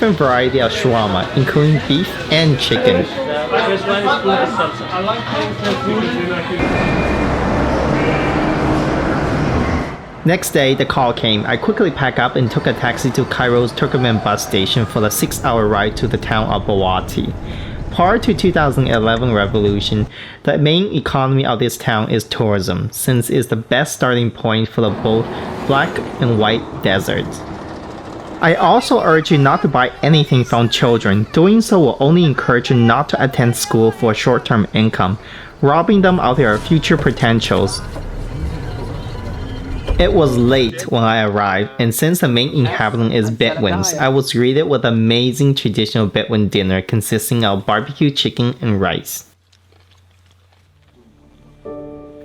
different variety of shawarma, including beef and chicken. Next day, the call came. I quickly packed up and took a taxi to Cairo's Turkoman bus station for the 6-hour ride to the town of Bawiti. Prior to 2011 revolution, the main economy of this town is tourism, since it's the best starting point for the both black and white deserts. I also urge you not to buy anything from children. Doing so will only encourage you not to attend school for short-term income, robbing them of their future potentials. It was late when I arrived, and since the main inhabitant is Bedouins, I was greeted with amazing traditional Bedouin dinner consisting of barbecue chicken and rice.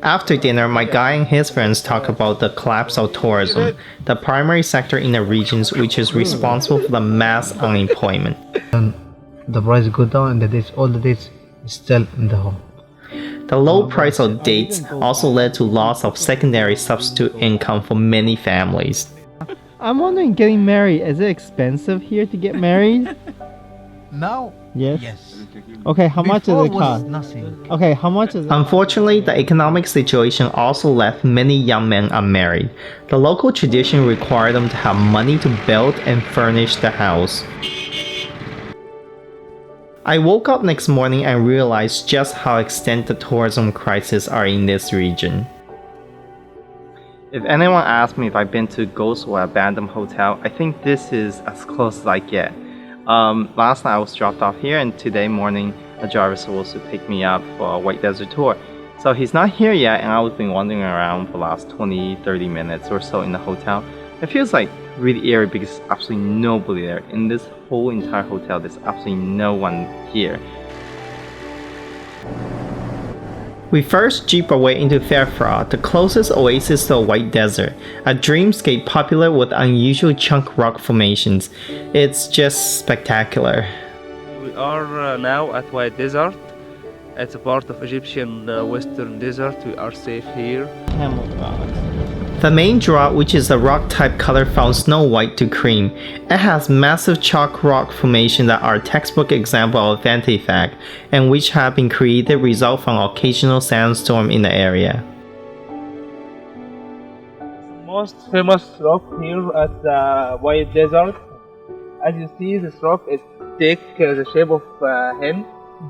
After dinner, my guy and his friends talk about the collapse of tourism, the primary sector in the regions which is responsible for the mass unemployment. And the price go down and all the dates still in the home. The low price of dates also led to loss of secondary substitute income for many families. I'm wondering, getting married, is it expensive here to get married? Now, Yes. yes. Okay, how much does it Before was cost? nothing. Okay, how much is it? Unfortunately, the economic situation also left many young men unmarried. The local tradition required them to have money to build and furnish the house. I woke up next morning and realized just how extent the tourism crisis are in this region. If anyone asks me if I've been to ghost or abandoned hotel, I think this is as close as I get. Last night I was dropped off here, and today morning a driver was supposed to pick me up for a White Desert tour. So he's not here yet, and I've been wandering around for the last 20-30 minutes or so in the hotel. It feels like really eerie because there's absolutely nobody there. In this whole entire hotel, there's absolutely no one here. We first jeep our way into Farafra, the closest oasis to a white desert, a dreamscape popular with unusual chunk rock formations. It's just spectacular. We are now at White Desert. It's a part of Egyptian Western Desert. We are safe here. Camel rocks. The main draw, which is a rock-type color from snow white to cream, it has massive chalk rock formations that are textbook example of vantifact, and which have been created result from occasional sandstorm in the area. Most famous rock here at the White Desert. As you see, this rock is take the shape of a hen.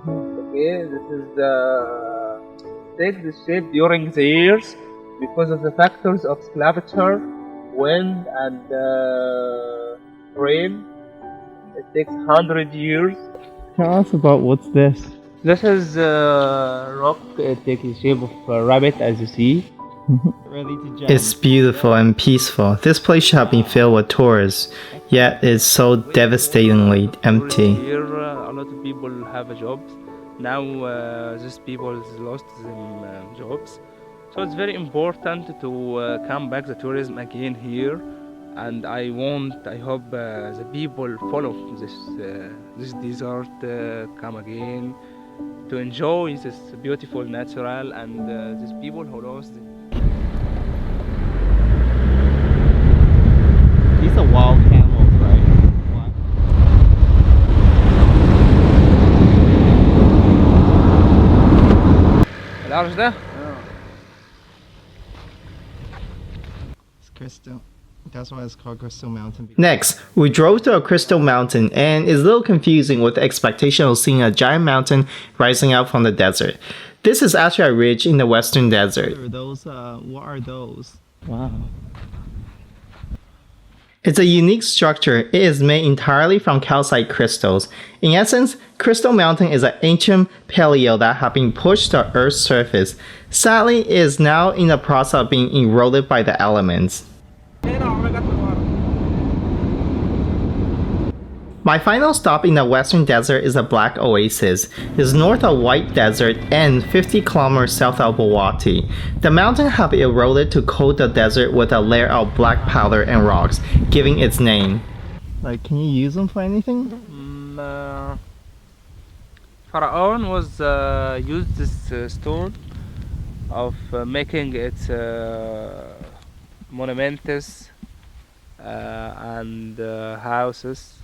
Okay, this is take the shape during the years because of the factors of sculpture, wind, and rain. It takes 100 years. Tell us about what's this. This is rock. It takes the shape of a rabbit, as you see. Ready to jump. It's beautiful and peaceful. This place should have been filled with tourists, yet it's so devastatingly empty. Here, a lot of people have jobs. Now, these people lost their jobs. So it's very important to come back the tourism again here, and I hope the people follow this desert, come again to enjoy this beautiful natural and these people who lost. These are wild camels, right? العرش ده It's crystal. That's why it's called Crystal Mountain. Next, we drove to a crystal mountain, and it's a little confusing with the expectation of seeing a giant mountain rising up from the desert. This is actually a ridge in the western desert. What are those? Wow. It's a unique structure. It is made entirely from calcite crystals. In essence, Crystal Mountain is an ancient paleo that had been pushed to Earth's surface. Sadly, it is now in the process of being eroded by the elements. My final stop in the western desert is the Black Oasis. It's north of White Desert and 50 kilometers south of Bawiti. The mountain have eroded to coat the desert with a layer of black powder and rocks, giving its name. Like, can you use them for anything? Pharaoh was used this stone of making its monuments and houses.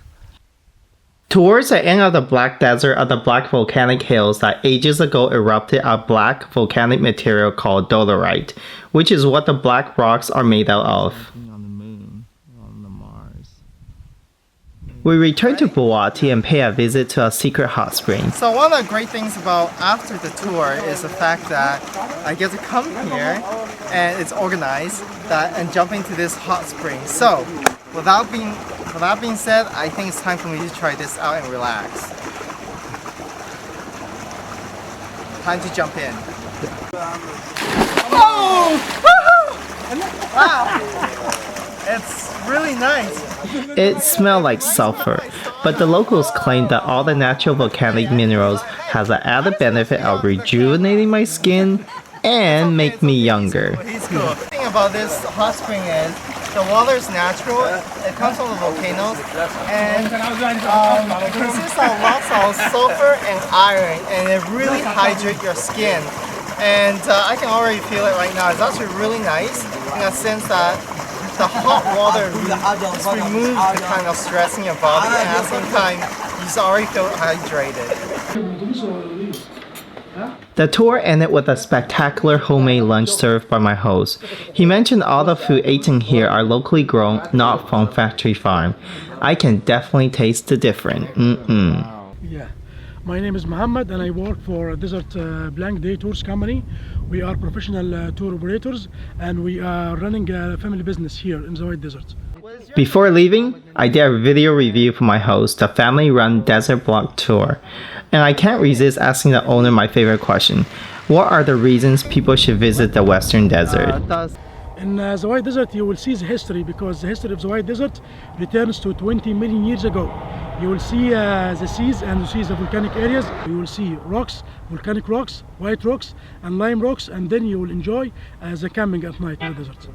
Towards the end of the Black Desert are the black volcanic hills that ages ago erupted a black volcanic material called dolerite, which is what the black rocks are made out of. On the moon, on the Mars. We return to Bawiti and pay a visit to a secret hot spring. So one of the great things about after the tour is the fact that I get to come here and it's organized and jump into this hot spring. So with that being said, I think it's time for me to try this out and relax. Time to jump in. Oh! Woohoo! Wow! It's really nice. It smelled like sulfur, but the locals claim that all the natural volcanic minerals has the added benefit of rejuvenating my skin and make me younger. He's cool. The thing about this hot spring is the water is natural. It comes from the volcanoes and it consists of lots of sulfur and iron, and it really hydrates your skin. And I can already feel it right now. It's actually really nice in a sense that the hot water just removes the kind of stress in your body, and at the same time, you just already feel hydrated. The tour ended with a spectacular homemade lunch served by my host. He mentioned all the food eaten here are locally grown, not from factory farm. I can definitely taste the difference. Yeah, my name is Muhammad and I work for Desert Blank Day Tours company. We are professional tour operators and we are running a family business here in the White Desert. Before leaving, I did a video review for my host, the family-run Desert Block Tour. And I can't resist asking the owner my favorite question. What are the reasons people should visit the Western Desert? In the White Desert you will see the history, because the history of the White Desert returns to 20 million years ago. You will see the seas and you see the volcanic areas. You will see rocks, volcanic rocks, white rocks and lime rocks, and then you will enjoy the camping at night in the desert.